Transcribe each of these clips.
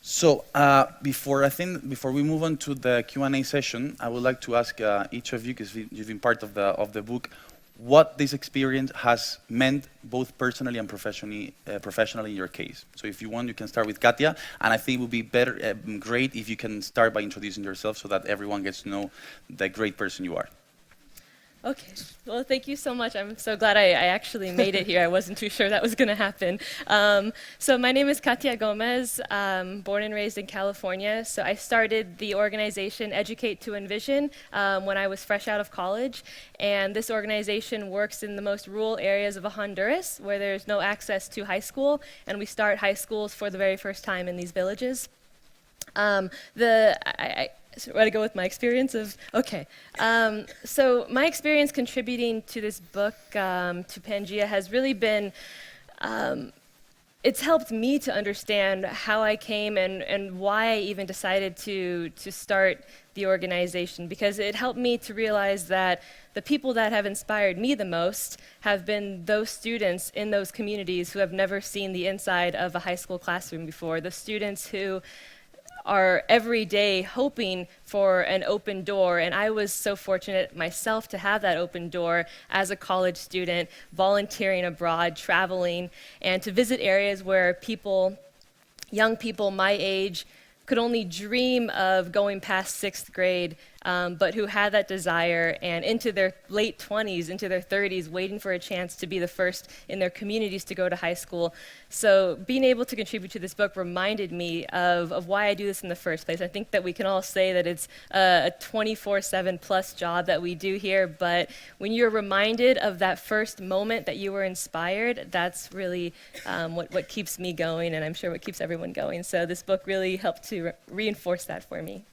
So before we move on to the Q&A session, I would like to ask each of you, because you've been part of the book, what this experience has meant both personally and professionally in your case. So if you want, you can start with Katia, and I think it would be great if you can start by introducing yourself so that everyone gets to know the great person you are. Okay, well, thank you so much. I'm so glad I actually made it here. I wasn't too sure that was going to happen. So my name is Katia Gomez, born and raised in California. So I started the organization Educate to Envision when I was fresh out of college. And this organization works in the most rural areas of Honduras where there's no access to high school. And we start high schools for the very first time in these villages. So where to go with my experience of, okay. So my experience contributing to this book, to Pangea, has really been, it's helped me to understand how I came and why I even decided to start the organization, because it helped me to realize that the people that have inspired me the most have been those students in those communities who have never seen the inside of a high school classroom before, the students who are every day hoping for an open door. And I was so fortunate myself to have that open door as a college student, volunteering abroad, traveling, and to visit areas where people, young people my age, could only dream of going past sixth grade, but who had that desire and into their late 20s, into their 30s, waiting for a chance to be the first in their communities to go to high school. So being able to contribute to this book reminded me of why I do this in the first place. I think that we can all say that it's a 24/7 plus job that we do here, but when you're reminded of that first moment that you were inspired, that's really what keeps me going, and I'm sure what keeps everyone going. So this book really helped to reinforce that for me.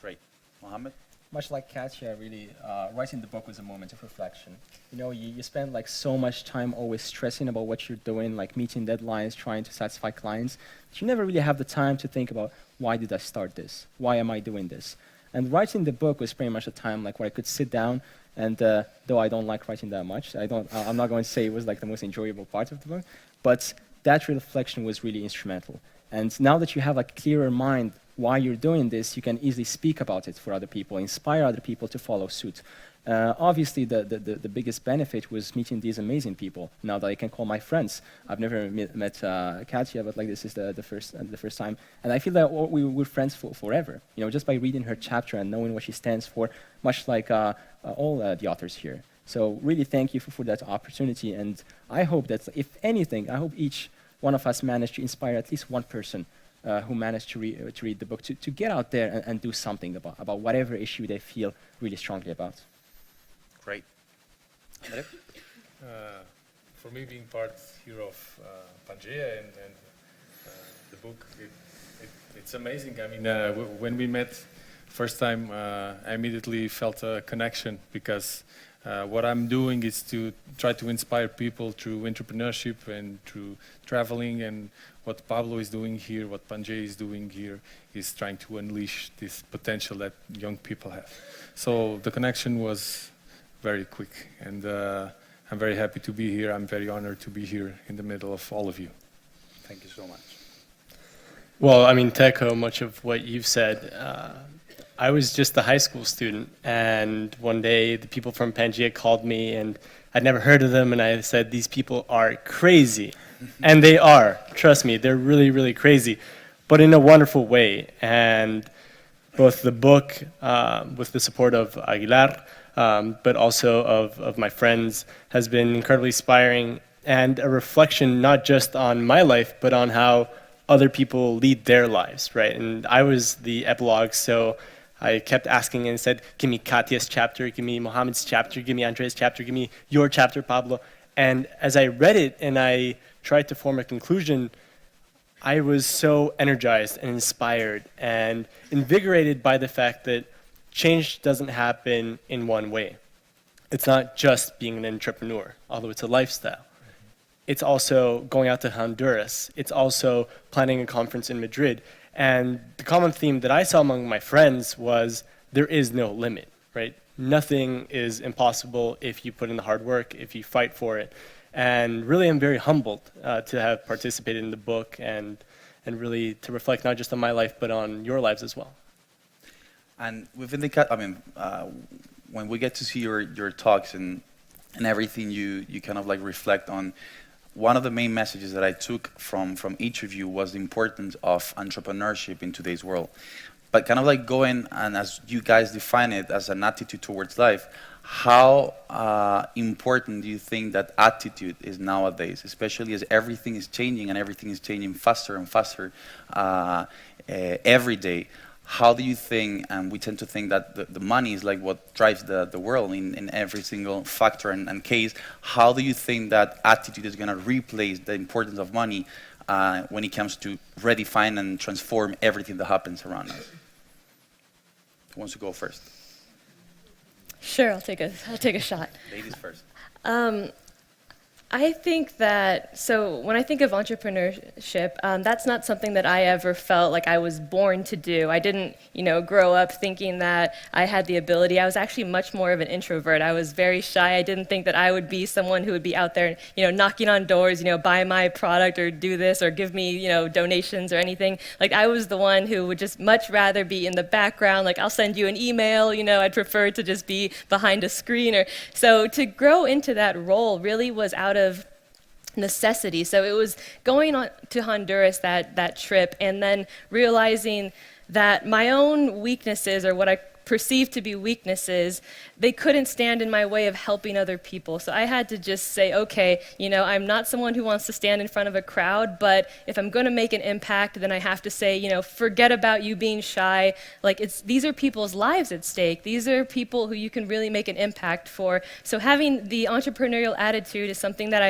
Great. Mohammed? Much like Katia, really, writing the book was a moment of reflection. You know, you spend like so much time always stressing about what you're doing, like meeting deadlines, trying to satisfy clients, that you never really have the time to think about, why did I start this? Why am I doing this? And writing the book was pretty much a time like where I could sit down, and though I don't like writing that much, I'm not going to say it was like the most enjoyable part of the book, but that reflection was really instrumental. And now that you have a clearer mind why you're doing this, you can easily speak about it for other people, inspire other people to follow suit. Obviously, the biggest benefit was meeting these amazing people. Now that I can call my friends, I've never met Katia, but like this is the first time, and I feel that we're friends forever. You know, just by reading her chapter and knowing what she stands for, much like all the authors here. So really, thank you for that opportunity, and I hope that if anything, I hope each one of us managed to inspire at least one person who managed to read the book to get out there and do something about whatever issue they feel really strongly about. Great. For me, being part here of Pangea and the book, it's amazing. I mean, when we met first time, I immediately felt a connection, because what I'm doing is to try to inspire people through entrepreneurship and through traveling, and what Pablo is doing here, what Pangea is doing here, is trying to unleash this potential that young people have. So the connection was very quick, and I'm very happy to be here. I'm very honored to be here in the middle of all of you. Thank you so much. Well, I mean, to echo much of what you've said, I was just a high school student, and one day the people from Pangea called me, and I'd never heard of them, and I said, these people are crazy. And they are, trust me, they're really, really crazy, but in a wonderful way. And both the book, with the support of Aguilar, but also of my friends, has been incredibly inspiring, and a reflection not just on my life, but on how other people lead their lives, right? And I was the epilogue, so I kept asking and said, give me Katia's chapter, give me Mohammed's chapter, give me Andre's chapter, give me your chapter, Pablo. And as I read it and I tried to form a conclusion, I was so energized and inspired and invigorated by the fact that change doesn't happen in one way. It's not just being an entrepreneur, although it's a lifestyle. It's also going out to Honduras. It's also planning a conference in Madrid. And the common theme that I saw among my friends was there is no limit, right? Nothing is impossible if you put in the hard work, if you fight for it. And really, I'm very humbled to have participated in the book and and really to reflect not just on my life, but on your lives as well. And within the, when we get to see your talks and everything you kind of like reflect on, one of the main messages that I took from each of you was the importance of entrepreneurship in today's world. But kind of like going, and as you guys define it as an attitude towards life, how important do you think that attitude is nowadays, especially as everything is changing and everything is changing faster and faster every day? How do you think, and we tend to think that the money is like what drives the world in every single factor and case, how do you think that attitude is going to replace the importance of money when it comes to redefine and transform everything that happens around us? Who wants to go first? Sure, I'll take a shot. Ladies first. I think that, so when I think of entrepreneurship, that's not something that I ever felt like I was born to do. I didn't, grow up thinking that I had the ability. I was actually much more of an introvert. I was very shy. I didn't think that I would be someone who would be out there, knocking on doors, buy my product or do this or give me, donations or anything. Like I was the one who would just much rather be in the background. Like I'll send you an email, I'd prefer to just be behind a screen. So to grow into that role really was out of necessity. So it was going on to Honduras that trip and then realizing that my own weaknesses, or what I perceived to be weaknesses, they couldn't stand in my way of helping other people. So I had to just say, okay, I'm not someone who wants to stand in front of a crowd, but if I'm going to make an impact, then I have to say, forget about you being shy. Like these are people's lives at stake. These are people who you can really make an impact for. So having the entrepreneurial attitude is something that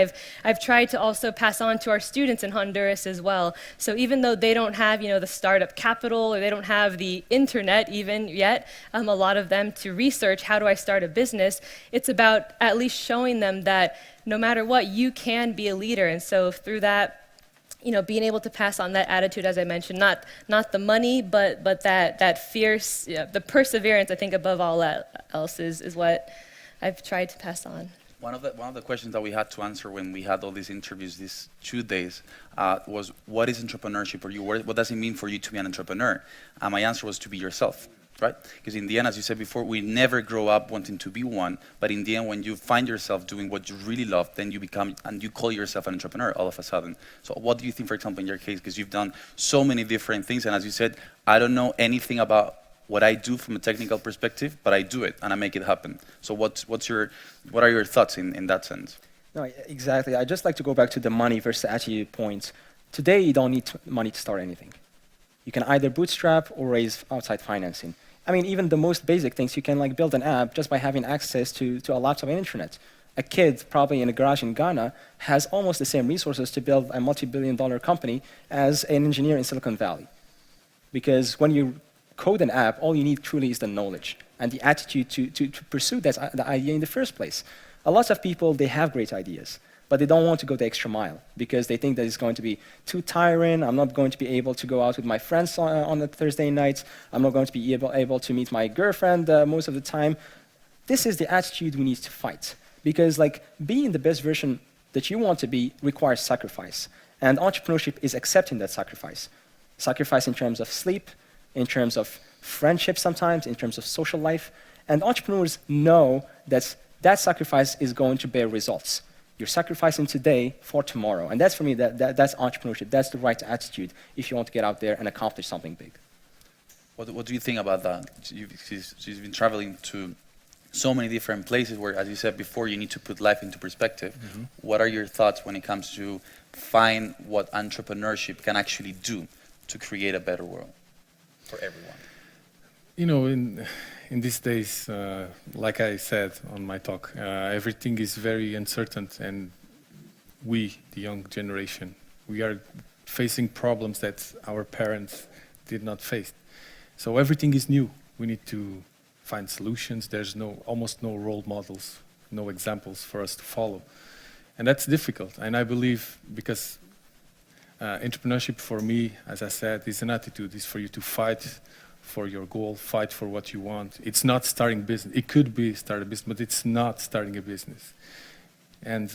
I've tried to also pass on to our students in Honduras as well. So even though they don't have, the startup capital, or they don't have the internet even yet, a lot of them, to research how do I start a business, it's about at least showing them that no matter what, you can be a leader. And so through that, being able to pass on that attitude, as I mentioned, not the money, but that fierce, the perseverance, I think above all else is what I've tried to pass on. One of the questions that we had to answer when we had all these interviews these 2 days was, what is entrepreneurship for you? What does it mean for you to be an entrepreneur? And my answer was to be yourself. Right? Because in the end, as you said before, we never grow up wanting to be one, but in the end, when you find yourself doing what you really love, then you become, and you call yourself an entrepreneur all of a sudden. So what do you think, for example, in your case, because you've done so many different things, and as you said, I don't know anything about what I do from a technical perspective, but I do it, and I make it happen. So what are your thoughts in that sense? No, exactly. I just like to go back to the money versus attitude point. Today, you don't need money to start anything. You can either bootstrap or raise outside financing. I mean, even the most basic things, you can like build an app just by having access to a laptop and internet. A kid probably in a garage in Ghana has almost the same resources to build a multi-billion-dollar company as an engineer in Silicon Valley. Because when you code an app, all you need truly is the knowledge and the attitude to pursue the idea in the first place. A lot of people, they have great ideas, but they don't want to go the extra mile because they think that it's going to be too tiring. I'm not going to be able to go out with my friends on a Thursday night. I'm not going to be able to meet my girlfriend most of the time. This is the attitude we need to fight because being the best version that you want to be requires sacrifice. And entrepreneurship is accepting that sacrifice. Sacrifice in terms of sleep, in terms of friendship sometimes, in terms of social life. And entrepreneurs know that that sacrifice is going to bear results. You're sacrificing today for tomorrow. And that's, for me, that's entrepreneurship. That's the right attitude if you want to get out there and accomplish something big. What do you think about that? You've been traveling to so many different places where, as you said before, you need to put life into perspective. Mm-hmm. What are your thoughts when it comes to find what entrepreneurship can actually do to create a better world for everyone? In these days, like I said on my talk, everything is very uncertain, and we, the young generation, we are facing problems that our parents did not face. So everything is new. We need to find solutions. There's almost no role models, no examples for us to follow. And that's difficult. And I believe because entrepreneurship for me, as I said, is an attitude. It's for you to fight for your goal, fight for what you want. It's not starting business. It could be start a business, but it's not starting a business. And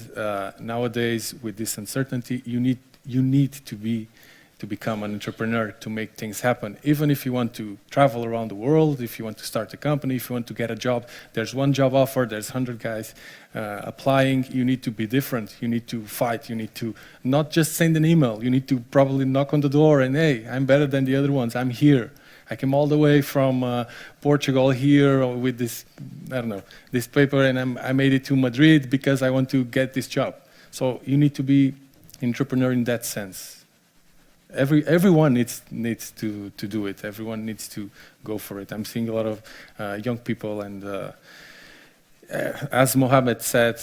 nowadays, with this uncertainty, you need to be to become an entrepreneur, to make things happen. Even if you want to travel around the world, if you want to start a company, if you want to get a job, there's one job offer, there's 100 guys applying. You need to be different. You need to fight. You need to not just send an email. You need to probably knock on the door and, hey, I'm better than the other ones. I'm here. I came all the way from Portugal here with this, I don't know, this paper, and I made it to Madrid because I want to get this job. So you need to be entrepreneur in that sense. Everyone needs to do it. Everyone needs to go for it. I'm seeing a lot of young people, and as Mohammed said,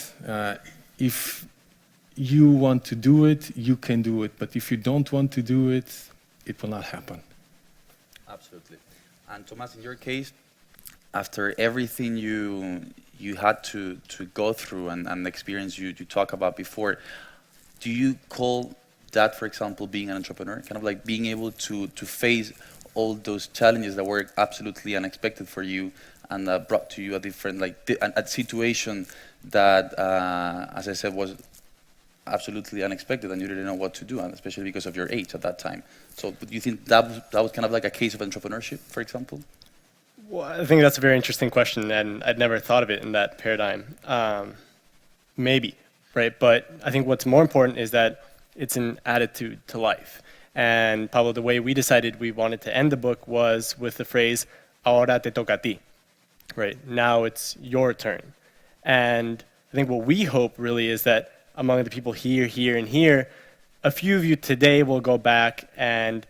if you want to do it, you can do it. But if you don't want to do it, it will not happen. Absolutely. And Thomas, in your case, after everything you had to go through and the experience you talked about before, do you call that, for example, being an entrepreneur, kind of like being able to face all those challenges that were absolutely unexpected for you and brought to you a different, like, a situation that, as I said, was absolutely unexpected and you didn't know what to do, and especially because of your age at that time. So do you think that was kind of like a case of entrepreneurship, for example? Well, I think that's a very interesting question, and I'd never thought of it in that paradigm. Maybe, right? But I think what's more important is that it's an attitude to life. And Pablo, the way we decided we wanted to end the book was with the phrase, ahora te toca a ti, right? Now it's your turn. And I think what we hope really is that among the people here, and here, a few of you today will go back and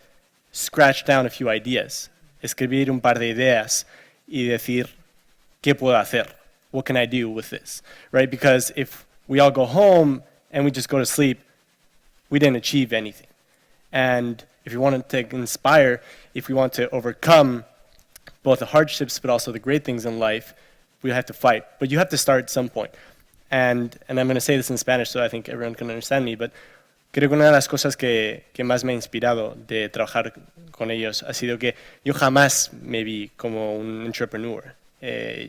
scratch down a few ideas, escribir un par de ideas y decir, ¿qué puedo hacer? What can I do with this, right? Because if we all go home and we just go to sleep, we didn't achieve anything. And if we want to inspire, if we want to overcome both the hardships but also the great things in life, we have to fight. But you have to start at some point. And I'm going to say this in Spanish so I think everyone can understand me, but creo que una de las cosas que más me ha inspirado de trabajar con ellos ha sido que yo jamás me vi como un entrepreneur.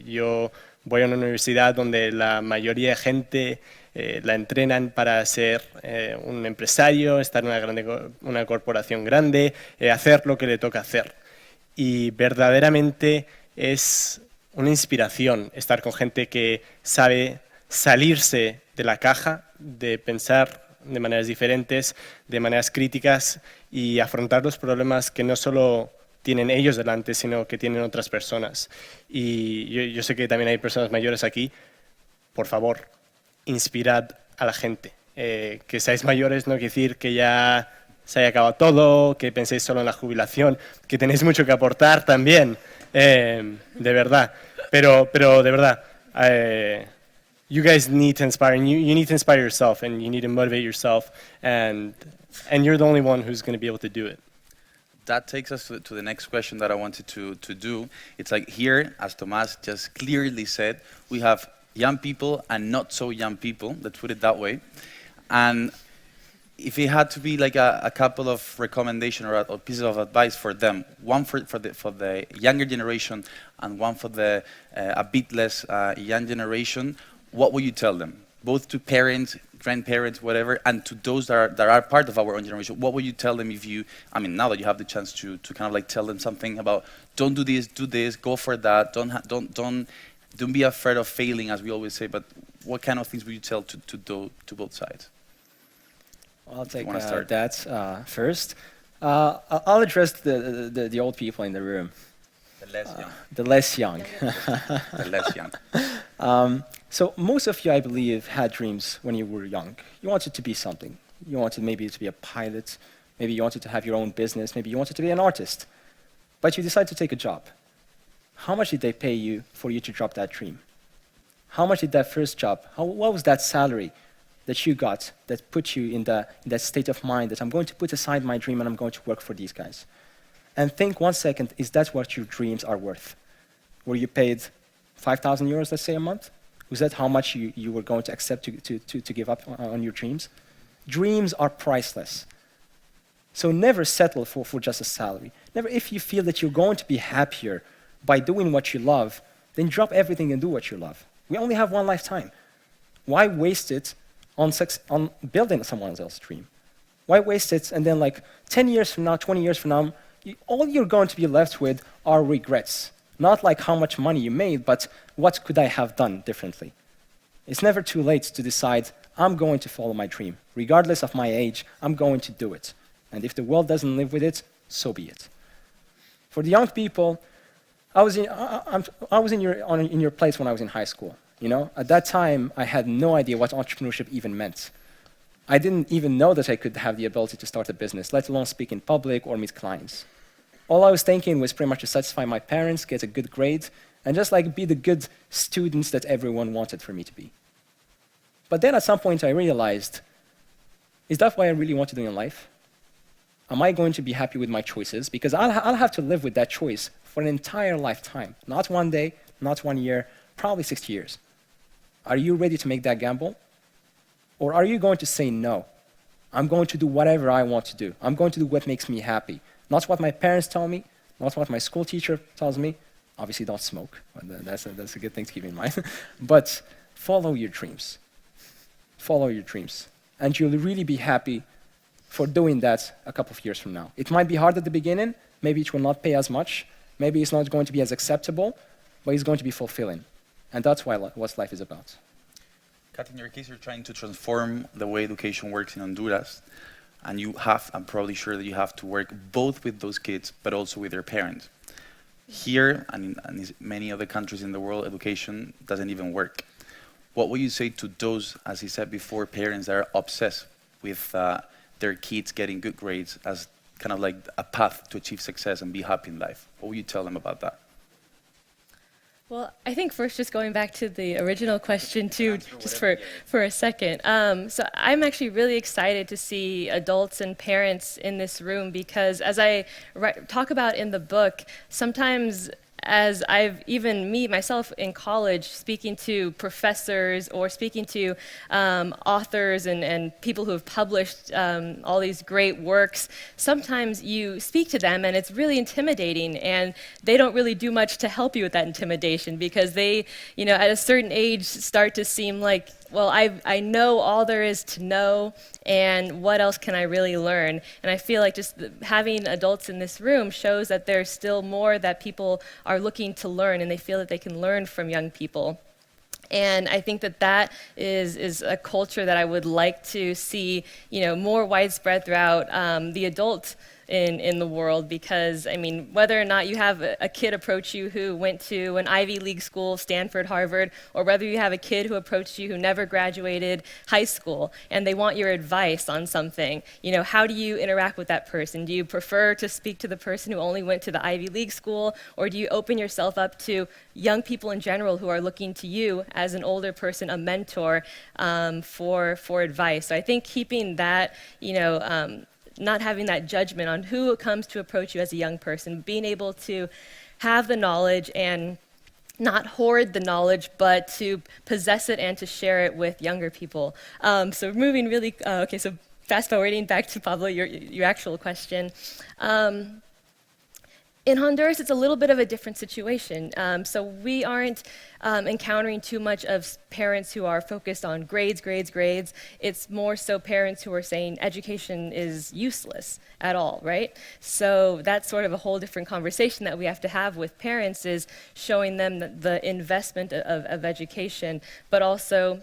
Yo voy a una universidad donde la mayoría de gente la entrenan para ser un empresario, estar en una corporación grande, hacer lo que le toca hacer. Y verdaderamente es una inspiración estar con gente que sabe salirse de la caja, de pensar de maneras diferentes, de maneras críticas y afrontar los problemas que no solo tienen ellos delante, sino que tienen otras personas. Y yo sé que también hay personas mayores aquí. Por favor, inspirad a la gente. Que seáis mayores no quiere decir que ya se haya acabado todo, que penséis solo en la jubilación, que tenéis mucho que aportar también, de verdad. Pero de verdad, you guys need to inspire, and you need to inspire yourself, and you need to motivate yourself, and you're the only one who's going to be able to do it. That takes us to the next question that I wanted to do. It's like here, as Tomás just clearly said, we have young people and not so young people, let's put it that way. And if it had to be like a couple of recommendations or pieces of advice for them, one for the younger generation and one for the a bit less young generation, what would you tell them? Both to parents, grandparents, whatever, and to those that are part of our own generation, what would you tell them if you, I mean, now that you have the chance to kind of like tell them something about, don't do this, go for that, don't be afraid of failing, as we always say, but what kind of things would you tell to both sides? I'll take that first. I'll address the old people in the room. The less young. The less young. The less young. So most of you, I believe, had dreams when you were young. You wanted to be something. You wanted maybe to be a pilot. Maybe you wanted to have your own business. Maybe you wanted to be an artist. But you decided to take a job. How much did they pay you for you to drop that dream? How much did that first job, what was that salary that you got that put you in that state of mind that I'm going to put aside my dream and I'm going to work for these guys? And think 1 second, is that what your dreams are worth? Were you paid 5,000 euros, let's say, a month? Was that how much you were going to accept to give up on your dreams? Dreams are priceless. So never settle for just a salary. Never, if you feel that you're going to be happier by doing what you love, then drop everything and do what you love. We only have one lifetime. Why waste it on building someone else's dream? Why waste it? And then like 10 years from now, 20 years from now, all you're going to be left with are regrets. Not like how much money you made, but what could I have done differently? It's never too late to decide, I'm going to follow my dream. Regardless of my age, I'm going to do it. And if the world doesn't live with it, so be it. For the young people, I was in your place when I was in high school. You know, at that time, I had no idea what entrepreneurship even meant. I didn't even know that I could have the ability to start a business, let alone speak in public or meet clients. All I was thinking was pretty much to satisfy my parents, get a good grade, and just like be the good students that everyone wanted for me to be. But then at some point I realized, is that what I really want to do in life? Am I going to be happy with my choices? Because I'll have to live with that choice for an entire lifetime. Not one day, not 1 year, probably 60 years. Are you ready to make that gamble? Or are you going to say no? I'm going to do whatever I want to do. I'm going to do what makes me happy. Not what my parents tell me, not what my school teacher tells me. Obviously don't smoke, that's a good thing to keep in mind. But follow your dreams. Follow your dreams. And you'll really be happy for doing that a couple of years from now. It might be hard at the beginning, maybe it will not pay as much, maybe it's not going to be as acceptable, but it's going to be fulfilling. And that's what life is about. Kat, in your case, you're trying to transform the way education works in Honduras, and you have, I'm probably sure that you have to work both with those kids, but also with their parents. Here, and in many other countries in the world, education doesn't even work. What would you say to those, as he said before, parents that are obsessed with their kids getting good grades as kind of like a path to achieve success and be happy in life? What would you tell them about that? Well, I think first just going back to the original question too, just for a second. So I'm actually really excited to see adults and parents in this room because as I talk about in the book, sometimes as I've even myself in college speaking to professors or speaking to authors and people who have published all these great works, sometimes you speak to them and it's really intimidating and they don't really do much to help you with that intimidation because they, you know, at a certain age start to seem like, well, I know all there is to know, and what else can I really learn? And I feel like just having adults in this room shows that there's still more that people are looking to learn, and they feel that they can learn from young people. And I think that that is a culture that I would like to see, you know, more widespread throughout the adult in the world because, I mean, whether or not you have a kid approach you who went to an Ivy League school, Stanford, Harvard, or whether you have a kid who approached you who never graduated high school and they want your advice on something, you know, how do you interact with that person? Do you prefer to speak to the person who only went to the Ivy League school, or do you open yourself up to young people in general who are looking to you as an older person, a mentor, for advice? So I think keeping that, you know, not having that judgment on who comes to approach you as a young person, being able to have the knowledge and not hoard the knowledge, but to possess it and to share it with younger people. So moving really, okay, so fast forwarding back to Pablo, your actual question. In Honduras, it's a little bit of a different situation. So we aren't encountering too much of parents who are focused on grades, grades, grades. It's more so parents who are saying education is useless at all, right? So that's sort of a whole different conversation that we have to have with parents, is showing them the investment of education, but also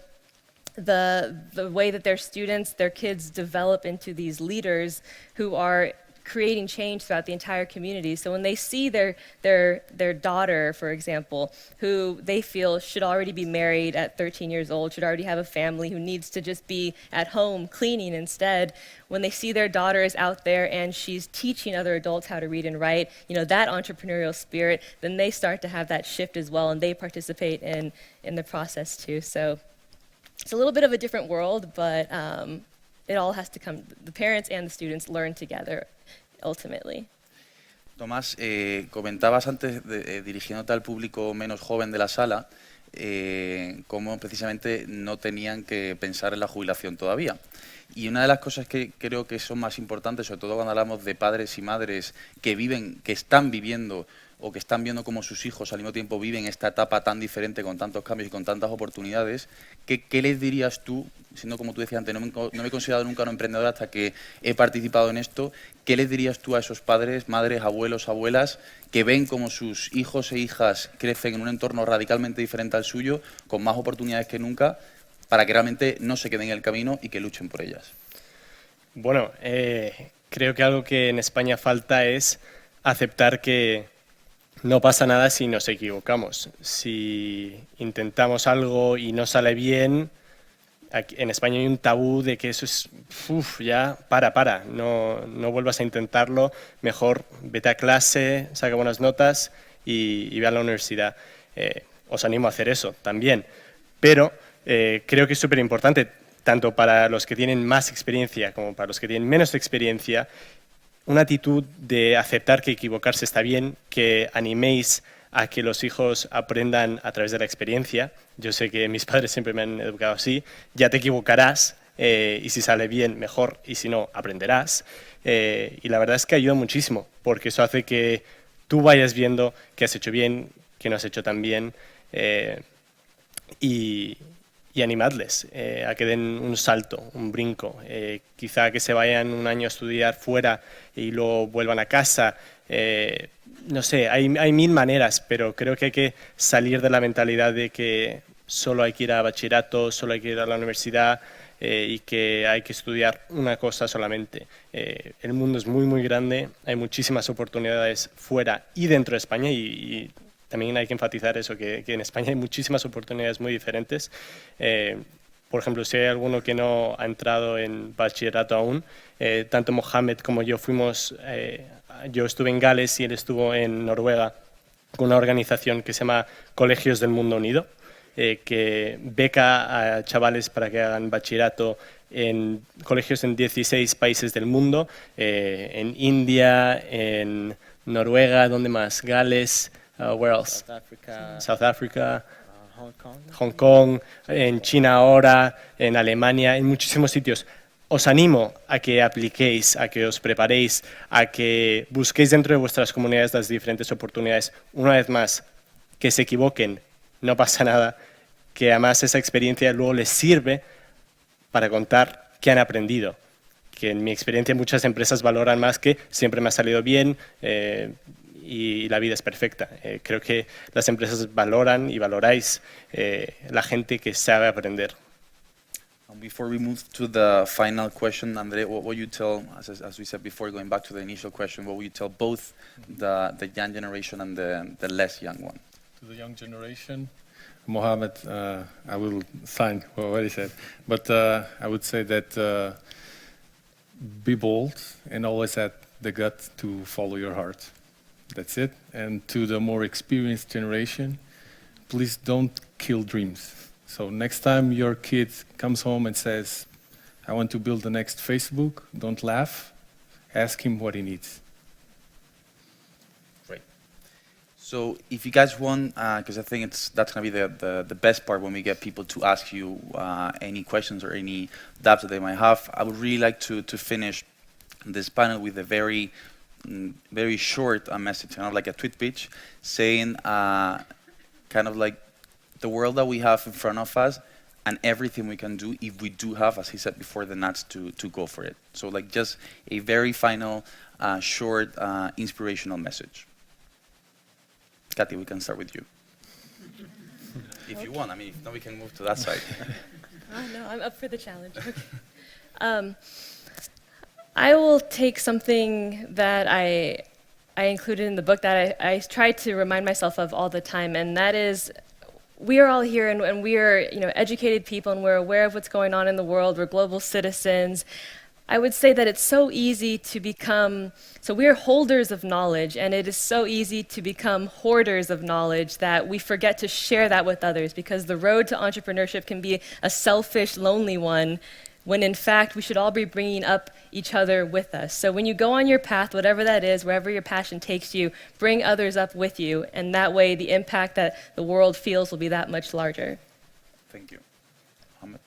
the way that their students, their kids develop into these leaders who are creating change throughout the entire community. So when they see their daughter, for example, who they feel should already be married at 13 years old, should already have a family, who needs to just be at home cleaning instead, when they see their daughter is out there and she's teaching other adults how to read and write, you know, that entrepreneurial spirit, then they start to have that shift as well, and they participate in the process too. So it's a little bit of a different world, but it all has to come, the parents and the students learn together ultimately. Tomás, comentabas antes, dirigiéndote al público menos joven de la sala, cómo precisamente no tenían que pensar en la jubilación todavía. Y una de las cosas que creo que son más importantes, sobre todo cuando hablamos de padres y madres que están viviendo o que están viendo cómo sus hijos al mismo tiempo viven esta etapa tan diferente, con tantos cambios y con tantas oportunidades, ¿qué les dirías tú, siendo como tú decías antes, no me he considerado nunca un emprendedor hasta que he participado en esto, ¿qué les dirías tú a esos padres, madres, abuelos, abuelas, que ven cómo sus hijos e hijas crecen en un entorno radicalmente diferente al suyo, con más oportunidades que nunca, para que realmente no se queden en el camino y que luchen por ellas? Bueno, creo que algo que en España falta es aceptar que no pasa nada si nos equivocamos. Si intentamos algo y no sale bien, aquí en España hay un tabú de que eso es, ya, para, no vuelvas a intentarlo, mejor vete a clase, saca buenas notas y ve a la universidad. Os animo a hacer eso también, pero creo que es súper importante, tanto para los que tienen más experiencia como para los que tienen menos experiencia, una actitud de aceptar que equivocarse está bien, que animéis a que los hijos aprendan a través de la experiencia. Yo sé que mis padres siempre me han educado así, ya te equivocarás y si sale bien, mejor, y si no, aprenderás. Y la verdad es que ayuda muchísimo, porque eso hace que tú vayas viendo qué has hecho bien, qué no has hecho tan bien, y animadles a que den un salto, un brinco, quizá que se vayan un año a estudiar fuera y luego vuelvan a casa. No sé, hay mil maneras, pero creo que hay que salir de la mentalidad de que solo hay que ir a bachillerato, solo hay que ir a la universidad y que hay que estudiar una cosa solamente. El mundo es muy, muy grande, hay muchísimas oportunidades fuera y dentro de España y también hay que enfatizar eso, que en España hay muchísimas oportunidades muy diferentes. Por ejemplo, si hay alguno que no ha entrado en bachillerato aún, tanto Mohamed como yo fuimos, yo estuve en Gales y él estuvo en Noruega con una organización que se llama Colegios del Mundo Unido, que beca a chavales para que hagan bachillerato en colegios en 16 países del mundo, en India, en Noruega, ¿dónde más? Gales, where else? South Africa, Hong Kong, en China ahora, en Alemania, en muchísimos sitios. Os animo a que apliquéis, a que os preparéis, a que busquéis dentro de vuestras comunidades las diferentes oportunidades. Una vez más, que se equivoquen, no pasa nada, que además esa experiencia luego les sirve para contar qué han aprendido. Que en mi experiencia muchas empresas valoran más que siempre me ha salido bien y la vida es perfecta. Creo que las empresas valoran y valoráis la gente que sabe aprender. Before we move to the final question, André, what would you tell, as we said before, going back to the initial question, what would you tell both the young generation and the less young one? To the young generation, Mohammed, I will sign what he said, but I would say that be bold and always have the gut to follow your heart. That's it. And to the more experienced generation, please don't kill dreams. So next time your kid comes home and says, I want to build the next Facebook, don't laugh. Ask him what he needs. Great. So if you guys want, because I think that's going to be the best part when we get people to ask you any questions or any doubts that they might have, I would really like to finish this panel with a very short message, kind of like a tweet pitch, saying kind of like the world that we have in front of us and everything we can do if we do have, as he said before, the nuts to go for it. So like just a very final, short, inspirational message. Katy, we can start with you. If you want, I mean, if not, we can move to that side. Oh, no, I'm up for the challenge. I will take something that I included in the book that I try to remind myself of all the time, and that is we are all here and we are educated people and we're aware of what's going on in the world. We're global citizens. I would say that it's so easy to become, so we're holders of knowledge, and it is so easy to become hoarders of knowledge that we forget to share that with others, because the road to entrepreneurship can be a selfish, lonely one, when in fact we should all be bringing up each other with us. So when you go on your path, whatever that is, wherever your passion takes you, bring others up with you, and that way the impact that the world feels will be that much larger. Thank you. Mohammed?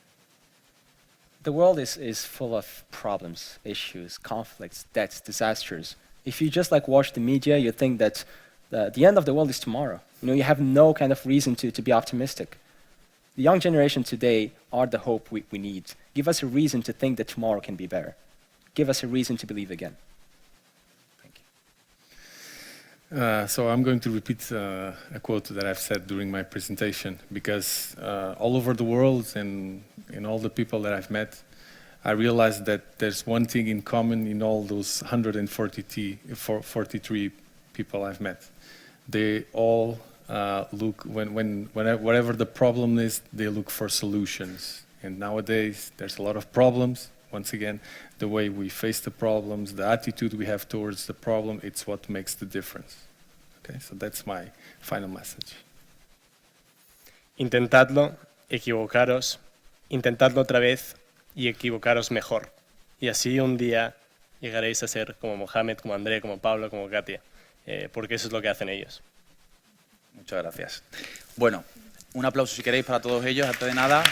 The world is full of problems, issues, conflicts, debts, disasters. If you just watch the media, you think that the end of the world is tomorrow. You have no kind of reason to be optimistic. The young generation today are the hope we need. Give us a reason to think that tomorrow can be better. Give us a reason to believe again. Thank you. So I'm going to repeat a quote that I've said during my presentation, because all over the world and in all the people that I've met, I realized that there's one thing in common in all those 143 people I've met. They all look, whatever the problem is, they look for solutions. And nowadays, there's a lot of problems. Once again, the way we face the problems, the attitude we have towards the problem, it's what makes the difference. Okay, so that's my final message. Intentadlo, equivocaros, intentadlo otra vez y equivocaros mejor. Y así un día llegaréis a ser como Mohamed, como André, como Pablo, como Katia, porque eso es lo que hacen ellos. Muchas gracias. Bueno, un aplauso si queréis para todos ellos, antes de nada.